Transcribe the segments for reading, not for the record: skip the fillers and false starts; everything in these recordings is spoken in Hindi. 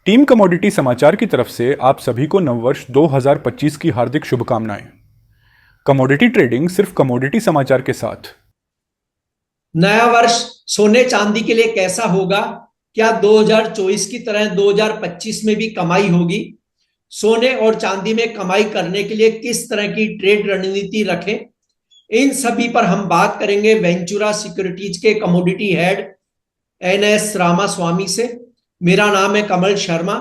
टीम कमोडिटी समाचार की तरफ से आप सभी को नववर्ष 2025 की हार्दिक शुभकामनाएं। कमोडिटी ट्रेडिंग सिर्फ कमोडिटी समाचार के साथ। नया वर्ष सोने चांदी के लिए कैसा होगा? क्या 2024 की तरह 2025 में भी कमाई होगी? सोने और चांदी में कमाई करने के लिए किस तरह की ट्रेड रणनीति रखें? इन सभी पर हम बात करेंगे वेंचुरा सिक्योरिटीज के कमोडिटी हेड एनएस रामास्वामी से। मेरा नाम है कमल शर्मा।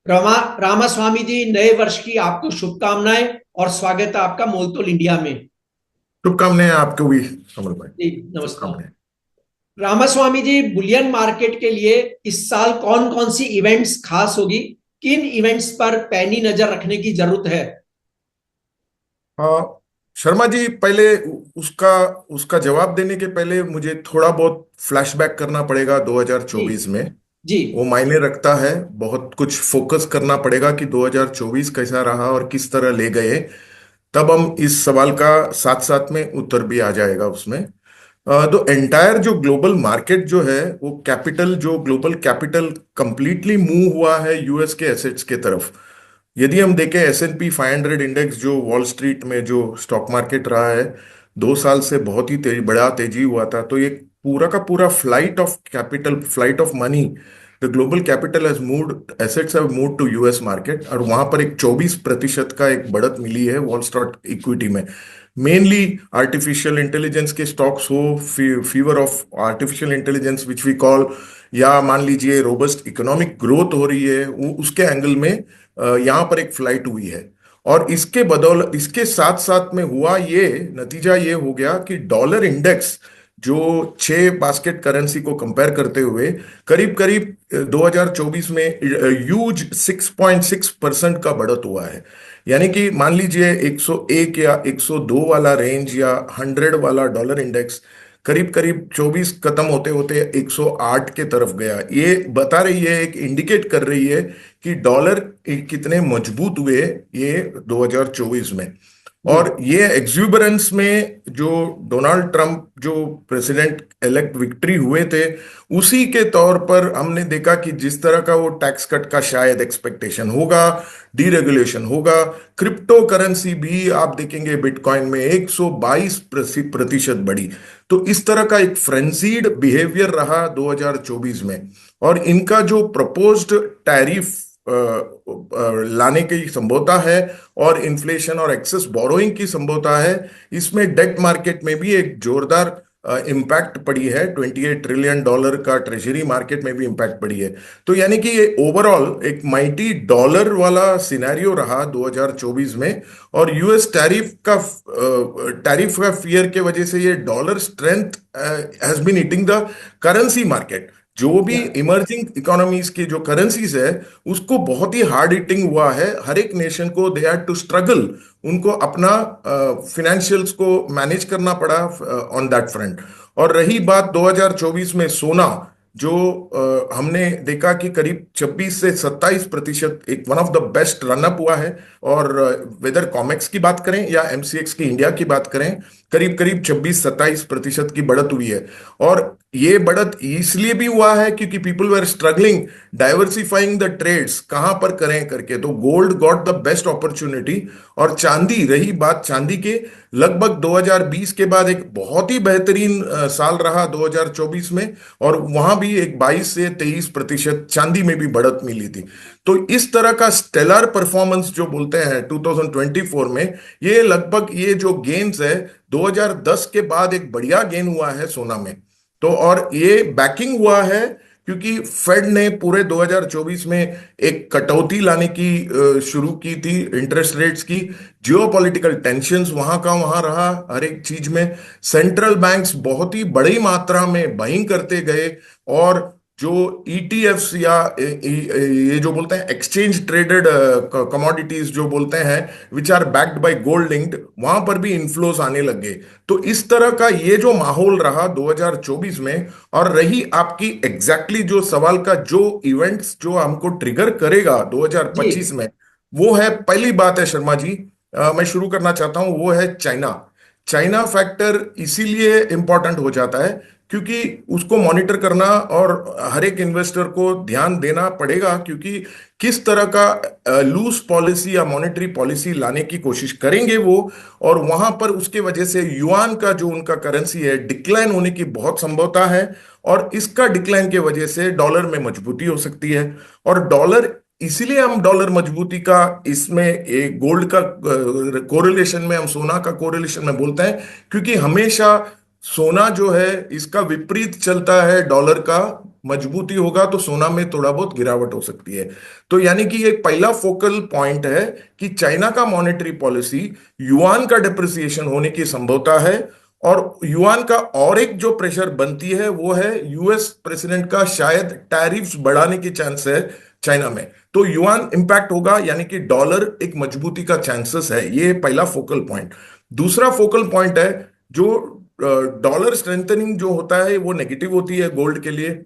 रामास्वामी जी, नए वर्ष की आपको शुभकामनाएं और स्वागत है आपका मोलतोल इंडिया में। शुभकामनाएं आपको भी कमल भाई। जी नमस्कार रामास्वामी जी। बुलियन मार्केट के लिए इस साल कौन कौन सी इवेंट्स खास होगी? किन इवेंट्स पर पैनी नजर रखने की जरूरत है? हाँ शर्मा जी, पहले उसका उसका जवाब देने के पहले मुझे थोड़ा बहुत फ्लैशबैक करना पड़ेगा 2024 में। जी वो मायने रखता है, बहुत कुछ फोकस करना पड़ेगा कि 2024 कैसा रहा और किस तरह ले गए। तब हम इस सवाल का साथ साथ में उत्तर भी आ जाएगा उसमें। तो एंटायर जो ग्लोबल मार्केट जो है, वो कैपिटल, जो ग्लोबल कैपिटल कंप्लीटली मूव हुआ है यूएस के एसेट्स के तरफ। यदि हम देखें S&P 500 इंडेक्स, जो वॉल स्ट्रीट में जो स्टॉक मार्केट रहा है, 2 साल से बहुत ही बड़ा तेजी हुआ था। तो ये पूरा का पूरा flight of capital, flight of money, the global capital has moved, assets have moved to US market. और वहां पर एक 24% का एक बढ़त मिली है वॉल स्ट्रीट इक्विटी में। मेनली आर्टिफिशियल इंटेलिजेंस के स्टॉक्स हो, fever of artificial intelligence which we call, या मान लीजिए रोबस्ट इकोनॉमिक ग्रोथ हो रही है, उसके एंगल में यहाँ पर एक फ्लाइट हुई है। और इसके साथ साथ में हुआ ये नतीजा ये हो गया कि डॉलर इंडेक्स, जो 6 बास्केट करेंसी को कंपेयर करते हुए करीब करीब 2024 में ह्यूज 6.6% का बढ़त हुआ है। यानी कि मान लीजिए 101 या 102 वाला रेंज या 100 वाला डॉलर इंडेक्स करीब करीब 24 खत्म होते होते 108 के तरफ गया। ये बता रही है, एक इंडिकेट कर रही है कि डॉलर कितने मजबूत हुए ये 2024 में। जी और ये एक्सुबरेंस में जो डोनाल्ड ट्रंप जो प्रेसिडेंट इलेक्ट विक्ट्री हुए थे, उसी के तौर पर हमने देखा कि जिस तरह का वो टैक्स कट का शायद एक्सपेक्टेशन होगा, डीरेगुलेशन होगा। क्रिप्टो करेंसी भी आप देखेंगे बिटकॉइन में 122% बढ़ी। तो इस तरह का एक फ्रेंजीड बिहेवियर रहा 2024 में। और इनका जो प्रपोज्ड टैरिफ लाने की संभावना है और इन्फ्लेशन और एक्सेस बोरोइंग की संभावना है, इसमें डेट मार्केट में भी एक जोरदार इम्पैक्ट पड़ी है। $28 ट्रिलियन का ट्रेजरी मार्केट में भी इम्पैक्ट पड़ी है। तो यानी कि ये ओवरऑल एक माइटी डॉलर वाला सिनेरियो रहा 2024 में। और यूएस टैरिफ का फियर के वजह से ये dollar strength has been hitting the currency market. जो भी इमर्जिंग इकोनॉमीज की जो करेंसीज है, उसको बहुत ही हार्ड हिटिंग हुआ है। हर एक नेशन को दे हैड टू स्ट्रगल, उनको अपना फिनेंशियल्स को मैनेज करना पड़ा ऑन दैट फ्रंट। और रही बात 2024 में सोना, जो हमने देखा कि करीब 26 से 27% एक one of the best run up हुआ है। और वेदर कॉमेक्स की बात करें या एमसीएक्स की इंडिया की बात करें, करीब करीब 26-27% की बढ़त हुई है। और ये बढ़त इसलिए भी हुआ है क्योंकि people were struggling diversifying the trades, कहां पर करें करके। तो gold got the best opportunity. और चांदी, रही बात चांदी के, लगभग 2020 के बाद एक बहुत ही बेहतरीन साल रहा 2024 में। और वहां भी एक 22 से 23% चांदी में भी बढ़त मिली थी। तो इस तरह का स्टेलर परफॉर्मेंस जो बोलते हैं 2024 में, ये लगभग ये जो गेन्स है 2010 के बाद एक बढ़िया गेन हुआ है सोना में। तो और ये बैकिंग हुआ है क्योंकि फेड ने पूरे 2024 में एक कटौती लाने की शुरू की थी इंटरेस्ट रेट्स की। जियोपॉलिटिकल टेंशंस वहां का वहां रहा हर एक चीज में। सेंट्रल बैंक्स बहुत ही बड़ी मात्रा में बाइंग करते गए। और जो ईटीएफ्स या ये जो बोलते हैं एक्सचेंज ट्रेडेड कमोडिटीज जो बोलते हैं, which are backed by gold linked, वहां पर भी इन्फ्लोस आने लगे। तो इस तरह का ये जो माहौल रहा 2024 में। और रही आपकी एग्जैक्टली जो सवाल का, जो इवेंट्स जो हमको ट्रिगर करेगा 2025 जी में, वो है, पहली बात है शर्मा जी, मैं शुरू करना चाहता हूं, वो है चाइना। चाइना फैक्टर इसीलिए इंपॉर्टेंट हो जाता है क्योंकि उसको मॉनिटर करना और हर एक इन्वेस्टर को ध्यान देना पड़ेगा, क्योंकि किस तरह का लूज पॉलिसी या मॉनेटरी पॉलिसी लाने की कोशिश करेंगे वो, और वहां पर उसके वजह से युआन का जो उनका करेंसी है डिक्लाइन होने की बहुत संभावना है, और इसका डिक्लाइन के वजह से डॉलर में मजबूती हो सकती है। और डॉलर, इसीलिए हम डॉलर मजबूती का इसमें एक गोल्ड का कोरिलेशन में, हम सोना का कोरिलेशन में बोलते हैं, क्योंकि हमेशा सोना जो है इसका विपरीत चलता है, डॉलर का मजबूती होगा तो सोना में थोड़ा बहुत गिरावट हो सकती है। तो यानी कि एक पहला फोकल पॉइंट है कि चाइना का मॉनेटरी पॉलिसी, युआन का डिप्रिसिएशन होने की संभावना है, और युआन का और एक जो प्रेशर बनती है वो है यूएस प्रेसिडेंट का शायद टैरिफ्स बढ़ाने की चांस है चाइना में, तो युआन इंपैक्ट होगा, यानी कि डॉलर एक मजबूती का चांसेस है। ये पहला फोकल पॉइंट। दूसरा फोकल पॉइंट है, जो डॉलर स्ट्रेंथनिंग जो होता है वो नेगेटिव होती है गोल्ड के लिए,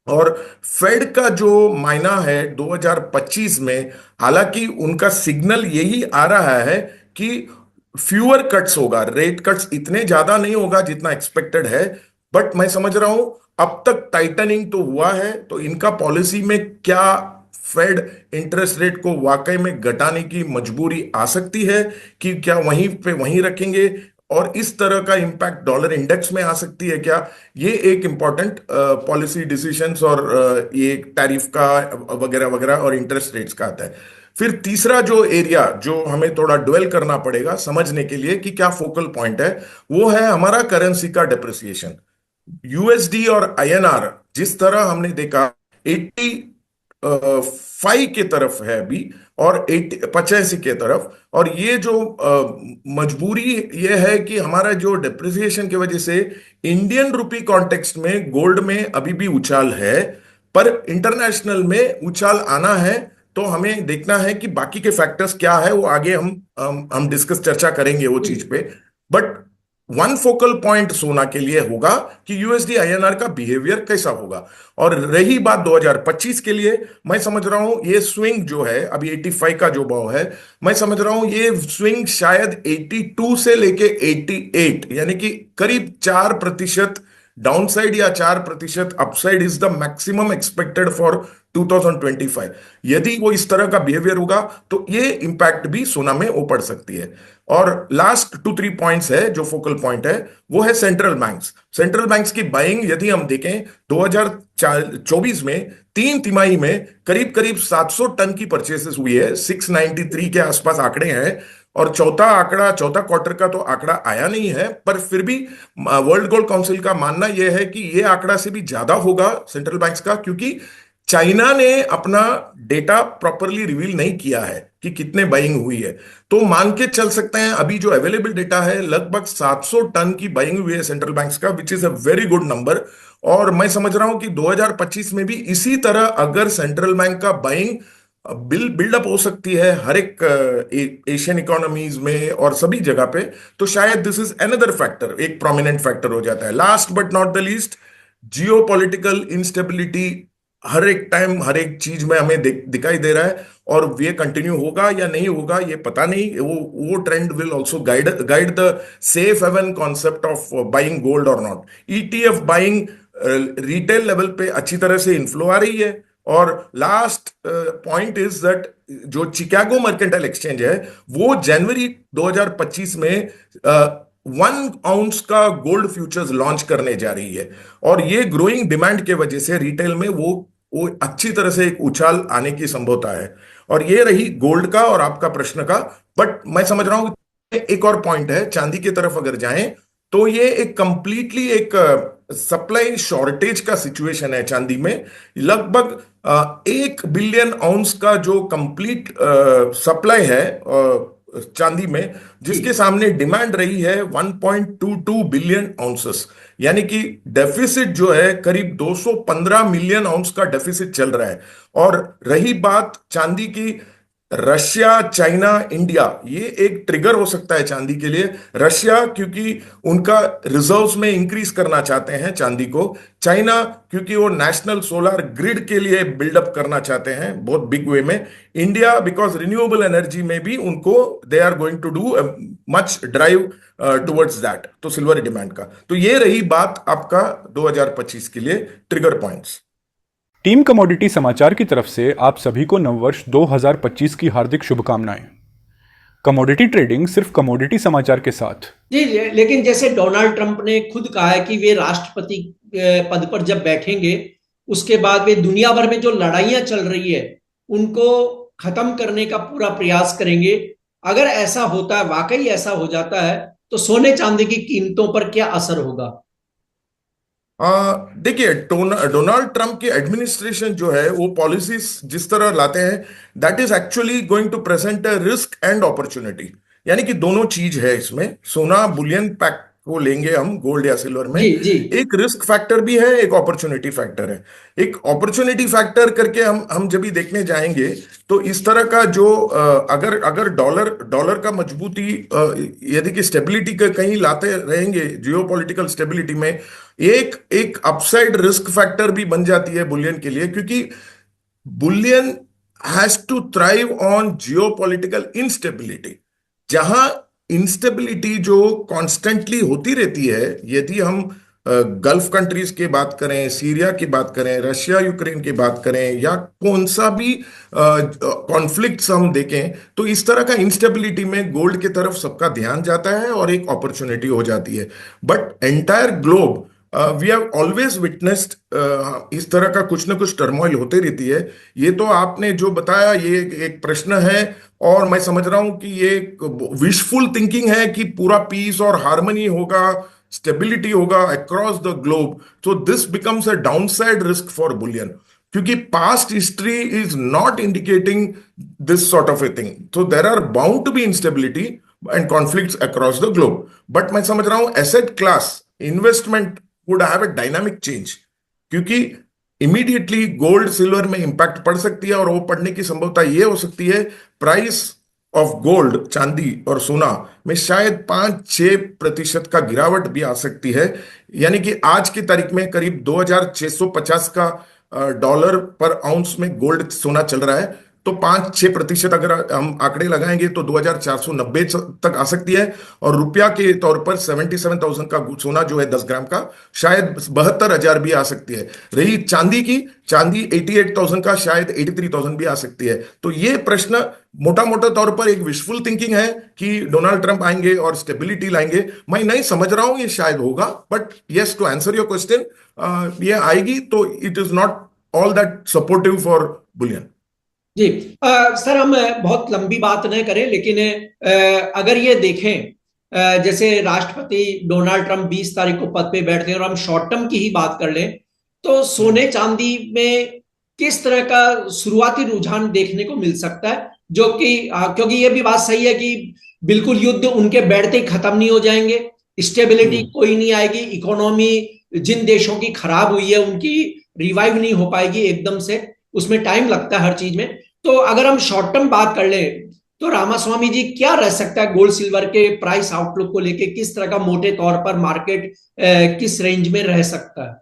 और फेड का जो मायना है 2025 में, हालांकि उनका सिग्नल यही आ रहा है कि फ्यूअर कट्स होगा, रेट कट्स इतने ज्यादा नहीं होगा जितना एक्सपेक्टेड है, बट मैं समझ रहा हूं अब तक टाइटनिंग तो हुआ है, तो इनका पॉलिसी में क्या फेड इंटरेस्ट रेट को वाकई में घटाने की मजबूरी आ सकती है, कि क्या वहीं पे वहीं रखेंगे, और इस तरह का इंपैक्ट डॉलर इंडेक्स में आ सकती है क्या? ये एक इंपॉर्टेंट पॉलिसी डिसीजंस और ये टैरिफ का वगैरह वगैरह और इंटरेस्ट रेट्स का आता है। फिर तीसरा जो एरिया जो हमें थोड़ा ड्वेल करना पड़ेगा समझने के लिए कि क्या फोकल पॉइंट है, वो है हमारा करेंसी का डेप्रिसिएशन। यूएसडी और आईएनआर जिस तरह हमने देखा 85 के तरफ है अभी, और 85 के तरफ, और ये जो मजबूरी ये है कि हमारा जो डेप्रिसिएशन की वजह से इंडियन रुपी कॉन्टेक्स्ट में गोल्ड में अभी भी उछाल है, पर इंटरनेशनल में उछाल आना है, तो हमें देखना है कि बाकी के फैक्टर्स क्या है, वो आगे हम डिस्कस चर्चा करेंगे वो चीज पे। बट वन फोकल पॉइंट सोना के लिए होगा कि यूएसडी आईएनआर का बिहेवियर कैसा होगा। और रही बात 2025 के लिए, मैं समझ रहा हूं ये स्विंग जो है अभी 85 का जो भाव है, मैं समझ रहा हूं ये स्विंग शायद 82 से लेके 88, यानी कि करीब 4% डाउनसाइड या 4% upside is the maximum expected for 2025। यदि वो इस तरह का बिहेवियर होगा तो ये इंपैक्ट भी सोना में वो पड़ सकती है। और लास्ट 2-3 पॉइंट्स है जो फोकल पॉइंट है, वो है सेंट्रल बैंक्स। सेंट्रल बैंक्स की बाइंग यदि हम देखें 2024 में 3 तिमाही में करीब करीब 700 टन की परचेसेस हुई है, 693 के आसपास आंकड़े हैं, और चौथा क्वार्टर का तो आंकड़ा आया नहीं है, पर फिर भी वर्ल्ड गोल्ड काउंसिल का मानना यह है कि यह आंकड़ा से भी ज्यादा होगा सेंट्रल बैंक्स का, क्योंकि चाइना ने अपना डेटा प्रॉपरली रिवील नहीं किया है कि कितने बाइंग हुई है। तो मान के चल सकते हैं अभी जो अवेलेबल डेटा है लगभग 700 टन की बाइंग हुई है सेंट्रल बैंक्स का, which is a very good number. और मैं समझ रहा हूं कि 2025 में भी इसी तरह अगर सेंट्रल बैंक का बाइंग बिल्डअप हो सकती है हर एक एशियन इकोनॉमीज में और सभी जगह पे, तो शायद दिस इज अनदर फैक्टर, एक प्रोमिनेंट फैक्टर हो जाता है। Last but not the least, geopolitical instability हर एक टाइम हर एक चीज में हमें दिखाई दे रहा है, और ये कंटिन्यू होगा या नहीं होगा ये पता नहीं। वो trend will also guide the safe haven concept of buying gold और not. ETF buying retail level पे अच्छी तरह से इन्फ्लो आ रही है। और लास्ट पॉइंट इज दैट जो चिकागो मर्केंटाइल एक्सचेंज है वो जनवरी 2025 में 1 आउंस का गोल्ड फ्यूचर्स लॉन्च करने जा रही है, और ये ग्रोइंग डिमांड के वजह से रिटेल में वो अच्छी तरह से एक उछाल आने की संभावना है। और ये रही गोल्ड का और आपका प्रश्न का। बट मैं समझ रहा हूं एक और पॉइंट है, चांदी की तरफ अगर जाएं तो ये एक कंप्लीटली एक सप्लाई शॉर्टेज का सिचुएशन है चांदी में। लगभग 1 बिलियन आउंस का जो कंप्लीट सप्लाई है चांदी में, जिसके सामने डिमांड रही है 1.22 बिलियन आउंसेस, यानी कि डेफिसिट जो है करीब 215 मिलियन आउंस का डेफिसिट चल रहा है। और रही बात चांदी की रशिया, चाइना, इंडिया, ये एक ट्रिगर हो सकता है चांदी के लिए। रशिया क्योंकि उनका रिजर्व्स में इंक्रीज करना चाहते हैं चांदी को। चाइना क्योंकि वो नेशनल सोलर ग्रिड के लिए बिल्डअप करना चाहते हैं बहुत बिग वे में। इंडिया बिकॉज रिन्यूएबल एनर्जी में भी उनको they are going to do much drive towards that, तो सिल्वर डिमांड का। तो ये रही बात आपका 2025 के लिए ट्रिगर पॉइंट्स। टीम कमोडिटी समाचार की तरफ से आप सभी को नववर्ष 2025 की हार्दिक शुभकामनाएं। कमोडिटी ट्रेडिंग सिर्फ कमोडिटी समाचार के साथ। जी, लेकिन जैसे डोनाल्ड ट्रंप ने खुद कहा है कि वे राष्ट्रपति पद पर जब बैठेंगे, उसके बाद वे दुनिया भर में जो लड़ाइयां चल रही है उनको खत्म करने का पूरा प्रयास करेंगे। अगर ऐसा होता है, वाकई ऐसा हो जाता है, तो सोने चांदी की कीमतों पर क्या असर होगा? देखिए, डोनाल्ड ट्रंप की एडमिनिस्ट्रेशन जो है वो पॉलिसीज जिस तरह लाते हैं, that is actually going to present a risk and opportunity. यानी कि दोनों चीज है इसमें। सोना बुलियन पैक को लेंगे हम गोल्ड या सिल्वर में, जी जी। एक रिस्क फैक्टर भी है, एक अपॉर्चुनिटी फैक्टर है। एक अपॉर्चुनिटी फैक्टर करके हम जब भी देखने जाएंगे तो इस तरह का जो अगर अगर डॉलर डॉलर का मजबूती, यदि कि स्टेबिलिटी का कहीं लाते रहेंगे जियोपॉलिटिकल स्टेबिलिटी में, एक एक अपसाइड रिस्क फैक्टर भी बन जाती है बुलियन के लिए। क्योंकि bullion has to thrive on geopolitical instability. जहां इंस्टेबिलिटी जो कॉन्स्टेंटली होती रहती है, यदि हम गल्फ कंट्रीज की बात करें, सीरिया की बात करें, रशिया यूक्रेन की बात करें, या कौन सा भी कॉन्फ्लिक्ट्स हम देखें, तो इस तरह का इंस्टेबिलिटी में गोल्ड की तरफ सबका ध्यान जाता है और एक अपॉर्चुनिटी हो जाती है। But entire globe we have always witnessed इस तरह का कुछ ना कुछ टर्मोइल होते रहती है। ये तो आपने जो बताया ये एक प्रश्न है, और मैं समझ रहा हूं कि ये विशफुल थिंकिंग है कि पूरा पीस और हार्मनी होगा, स्टेबिलिटी होगा अक्रॉस द ग्लोब। तो this becomes a downside risk for bullion, क्योंकि past history is not indicating this sort of a thing. तो there are bound to be instability and conflicts across the globe. But मैं समझ रहा हूं asset class investment would have a dynamic change, क्योंकि इमीडिएटली गोल्ड सिल्वर में इंपैक्ट पड़ सकती है, और वो पड़ने की संभवता ये हो सकती है प्राइस ऑफ गोल्ड, चांदी और सोना में शायद 5-6% का गिरावट भी आ सकती है। यानी कि आज की तारीख में करीब 2650 का डॉलर पर आउंस में गोल्ड सोना चल रहा है। तो 5-6% अगर हम आंकड़े लगाएंगे तो 2490 तक आ सकती है। और रुपया के तौर पर 77,000 का सोना जो है 10 ग्राम का, शायद 72,000 भी आ सकती है। रही चांदी की, चांदी 88,000 का शायद 83,000 भी आ सकती है। तो ये प्रश्न मोटा मोटा तौर पर एक विशफुल थिंकिंग है कि डोनाल्ड ट्रंप आएंगे और स्टेबिलिटी लाएंगे। मैं नहीं समझ रहा हूं ये शायद होगा, but yes, to answer your question, ये आएगी तो it is not all that supportive for bullion. जी। सर, हम बहुत लंबी बात न करें, लेकिन अगर ये देखें, जैसे राष्ट्रपति डोनाल्ड ट्रंप 20 तारीख को पद पे बैठते हैं, और हम शॉर्ट टर्म की ही बात कर लें, तो सोने चांदी में किस तरह का शुरुआती रुझान देखने को मिल सकता है? जो कि क्योंकि ये भी बात सही है कि बिल्कुल युद्ध उनके बैठते ही खत्म नहीं हो जाएंगे, स्टेबिलिटी कोई नहीं आएगी, इकोनॉमी जिन देशों की खराब हुई है उनकी रिवाइव नहीं हो पाएगी एकदम से, उसमें टाइम लगता है हर चीज में। तो अगर हम शॉर्ट टर्म बात कर लें, तो रामास्वामी जी क्या रह सकता है गोल्ड सिल्वर के प्राइस आउटलुक को लेके? किस तरह का मोटे तौर पर मार्केट किस रेंज में रह सकता है?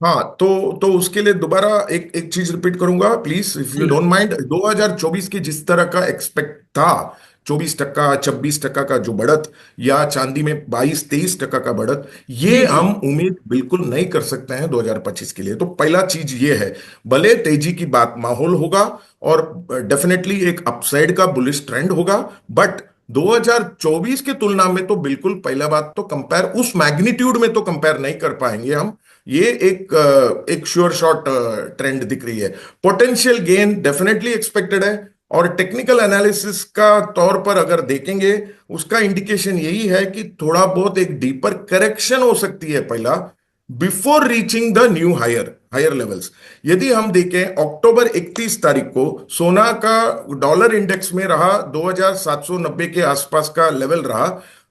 हाँ, तो उसके लिए दोबारा एक एक चीज रिपीट करूंगा प्लीज, इफ यू जी डोंट माइंड। 2024 की जिस तरह का एक्सपेक्ट था, 24%, 26% का जो बढ़त, या चांदी में 22-23% का बढ़त, जी ये जी। हम उम्मीद बिल्कुल नहीं कर सकते हैं 2025 के लिए। तो पहला चीज ये है, भले तेजी की बात माहौल होगा और डेफिनेटली एक अपसाइड का बुलिश ट्रेंड होगा, बट 2024 की तुलना में तो बिल्कुल पहला बात तो कंपेयर उस मैग्नीट्यूड में तो कंपेयर नहीं कर पाएंगे हम। ये एक श्योर शॉट ट्रेंड दिख रही है। पोटेंशियल गेन डेफिनेटली एक्सपेक्टेड है, और टेक्निकल एनालिसिस का तौर पर अगर देखेंगे, उसका इंडिकेशन यही है कि थोड़ा बहुत एक डीपर करेक्शन हो सकती है पहला, before reaching the new higher higher levels. यदि हम देखें अक्टूबर 31 तारीख को सोना का डॉलर इंडेक्स में रहा 2790 के आसपास का लेवल रहा।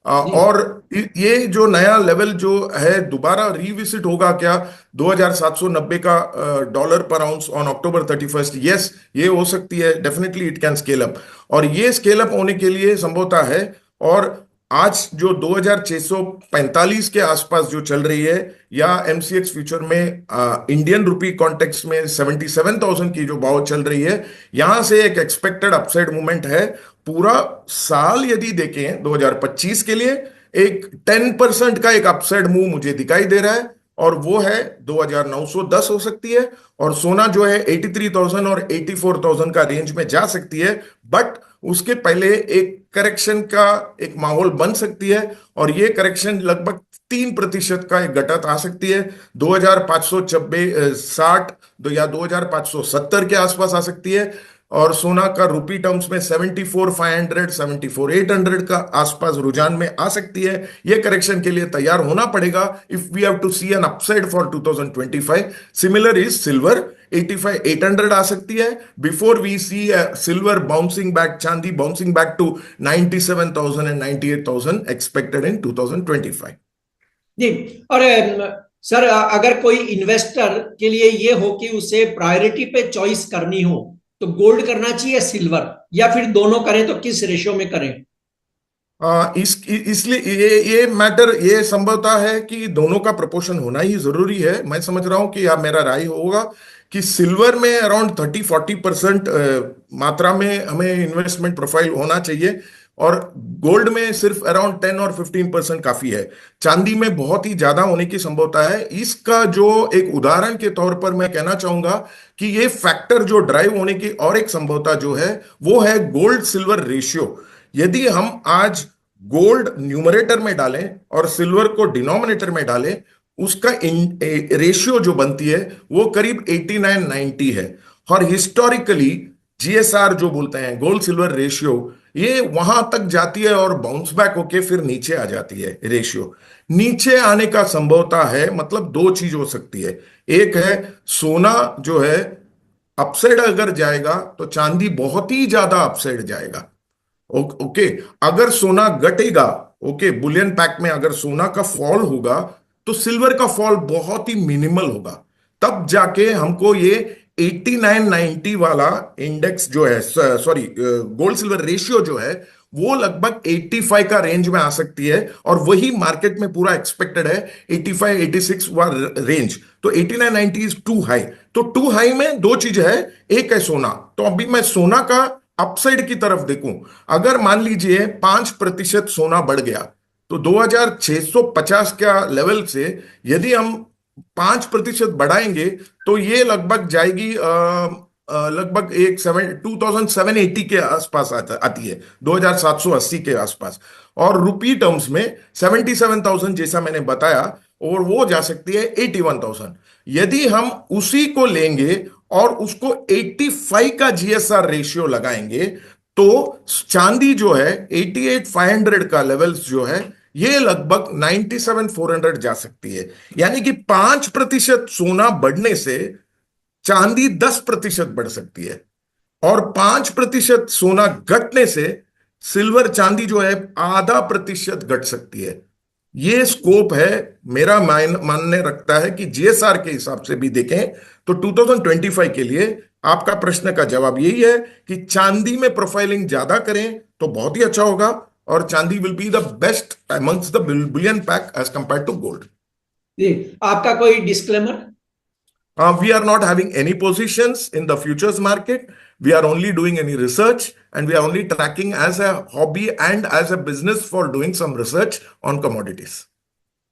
जी और ये जो नया लेवल जो है दोबारा रिविजिट होगा क्या 2790 का डॉलर पर ounce on October 31st? Yes, ये हो सकती है, definitely it can scale up. और ये स्केल अप होने के लिए संभवता है। और आज जो 2645 के आसपास जो चल रही है, या एमसीएक्स फ्यूचर में इंडियन रुपी कॉन्टेक्स्ट में 77,000 की जो भाव चल रही है, यहां से एक एक्सपेक्टेड अपसाइड मूवमेंट है। पूरा साल यदि देखें 2025 के लिए, एक 10% का एक अपसाइड मूव मुझे दिखाई दे रहा है, और वो है 2910 हो सकती है। और सोना जो है 83,000 और 84,000 का रेंज में जा सकती है। बट उसके पहले एक करेक्शन का एक माहौल बन सकती है, और ये करेक्शन लगभग 3% का एक घटत आ सकती है। 2560 या 2570 के आसपास आ सकती है। और सोना का रुपी टर्म्स में 74,500 74,800 का आसपास रुझान में आ सकती है। यह करेक्शन के लिए तैयार होना पड़ेगा if we have to see an upside for 2025। Similar is silver, 85,800 आ सकती है before we see silver bouncing back, चांदी bouncing back to 97,000 and 98,000 expected in 2025। जी। और सर, अगर कोई इन्वेस्टर के लिए ये हो कि उसे प्रायोरिटी पे चॉइस करनी हो, तो गोल्ड करना चाहिए सिल्वर, या फिर दोनों करें तो किस रेशियो में करें? इसलिए ये मैटर, ये संभवता है कि दोनों का प्रोपोर्शन होना ही जरूरी है। मैं समझ रहा हूं कि आप, मेरा राय होगा कि सिल्वर में अराउंड 30-40% मात्रा में हमें इन्वेस्टमेंट प्रोफाइल होना चाहिए, और गोल्ड में सिर्फ अराउंड 10 और 15% काफी है। चांदी में बहुत ही ज्यादा होने की संभावना है। इसका जो एक उदाहरण के तौर पर मैं कहना चाहूंगा कि ये फैक्टर जो ड्राइव होने की और एक संभावना जो है, वो है गोल्ड सिल्वर रेशियो। यदि हम आज गोल्ड न्यूमरेटर में डालें और सिल्वर को डिनोमिनेटर में डालें, उसका रेशियो जो बनती है वो करीब 89-90 है। और हिस्टोरिकली जीएसआर जो बोलते हैं, गोल्ड सिल्वर रेशियो, ये वहां तक जाती है और बाउंस बैक होके फिर नीचे आ जाती है। रेशियो नीचे आने का संभवता है, मतलब दो चीज हो सकती है। एक है सोना जो है अपसाइड अगर जाएगा तो चांदी बहुत ही ज्यादा अपसाइड जाएगा। ओके, अगर सोना घटेगा, ओके, बुलियन पैक में अगर सोना का फॉल होगा तो सिल्वर का फॉल बहुत ही मिनिमल होगा। तब जाके हमको ये 89-90 वाला इंडेक्स जो है, सॉरी, गोल्ड सिल्वर रेशियो जो है, वो लगभग 85 का रेंज में आ सकती है। और वही मार्केट में पूरा एक्सपेक्टेड है, 85-86 वाला रेंज। तो 89-90 इज टू हाई। तो टू हाई में दो चीज है, एक है सोना। तो अभी मैं सोना का अपसाइड की तरफ देखूं, अगर मान लीजिए 5% सोना बढ़ गया, तो 2650 का लेवल से यदि हम 5% बढ़ाएंगे, तो ये लगभग जाएगी लगभग 2780 के आसपास आती है, 2780 के आसपास। और रुपी टर्म्स में 77,000 जैसा मैंने बताया, और वो जा सकती है 81,000। यदि हम उसी को लेंगे और उसको 85 का जीएसआर रेशियो लगाएंगे, तो चांदी जो है 88,500 का लेवल्स जो है, ये लगभग 97,400 जा सकती है। यानी कि 5% सोना बढ़ने से चांदी 10% बढ़ सकती है, और 5% सोना घटने से सिल्वर चांदी जो है आधा प्रतिशत घट सकती है। ये स्कोप है। मेरा मानने रखता है कि जीएसआर के हिसाब से भी देखें तो 2025 के लिए आपका प्रश्न का जवाब यही है कि चांदी में प्रोफाइलिंग ज्यादा करें तो बहुत ही अच्छा होगा, और चांदी will be the best amongst the bullion pack as compare to gold. जी, आपका कोई disclaimer? We are not having any positions in the futures market. We are only doing any research, and we are only tracking as a hobby and as a business for doing some research on commodities.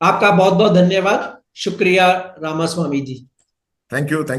आपका बहुत बहुत धन्यवाद, शुक्रिया रामास्वामी जी। Thank you, sir.